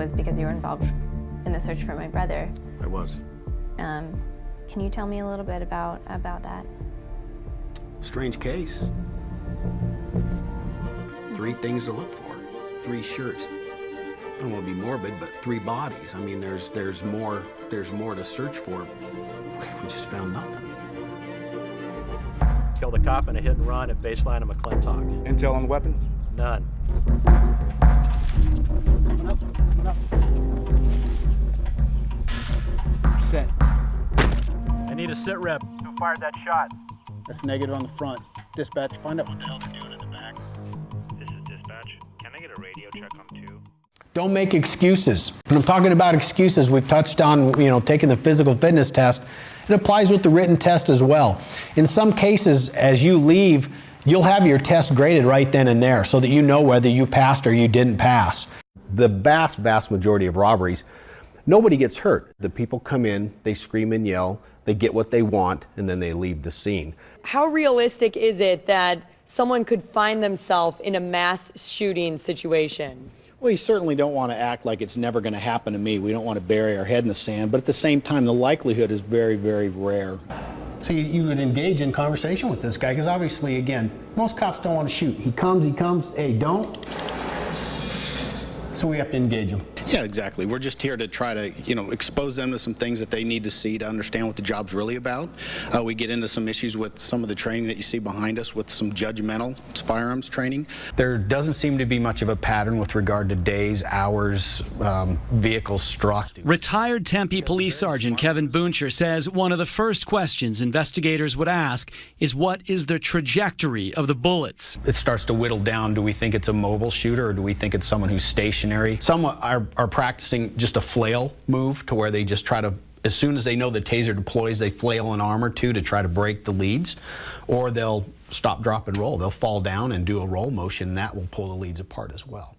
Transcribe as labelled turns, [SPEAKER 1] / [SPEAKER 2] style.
[SPEAKER 1] was because you were involved in the search for my brother.
[SPEAKER 2] I was.
[SPEAKER 1] Can you tell me a little bit about that?
[SPEAKER 2] Strange case. 3 things to look for. 3 shirts. I don't want to be morbid, but 3 bodies. I mean, there's more to search for. We just found nothing.
[SPEAKER 3] Killed a cop in a hit and run at baseline of McClintock.
[SPEAKER 4] Intel on the weapons?
[SPEAKER 3] None.
[SPEAKER 4] Coming up. Set.
[SPEAKER 3] I need a sit rep. Who fired that shot?
[SPEAKER 4] That's negative on the front. Dispatch, find out
[SPEAKER 5] What the hell they're doing in the back? This is dispatch. Can I get a radio check on 2?
[SPEAKER 2] Don't make excuses. When I'm talking about excuses, we've touched on, taking the physical fitness test. It applies with the written test as well. In some cases, as you leave, you'll have your test graded right then and there so that you know whether you passed or you didn't pass. The vast majority of robberies, nobody gets hurt. The people come in, they scream and yell, they get what they want, and then they leave the scene.
[SPEAKER 6] How realistic is it that someone could find themselves in a mass shooting situation?
[SPEAKER 4] Well, you certainly don't want to act like it's never going to happen to me. We don't want to bury our head in the sand, but at the same time, the likelihood is very, very rare. So you would engage in conversation with this guy, because obviously, again, most cops don't want to shoot. He comes, hey, don't. So we have to engage him.
[SPEAKER 7] Yeah, exactly. We're just here to try to, expose them to some things that they need to see to understand what the job's really about. We get into some issues with some of the training that you see behind us with some judgmental firearms training.
[SPEAKER 2] There doesn't seem to be much of a pattern with regard to days, hours, vehicles struck.
[SPEAKER 8] Retired Tempe Police Sergeant Kevin Boontjer says one of the first questions investigators would ask is what is the trajectory of the bullets?
[SPEAKER 2] It starts to whittle down. Do we think it's a mobile shooter, or do we think it's someone who's stationary? Some are practicing just a flail move to where they just try to, as soon as they know the taser deploys, they flail an arm or two to try to break the leads, or they'll stop, drop, and roll. They'll fall down and do a roll motion, and that will pull the leads apart as well.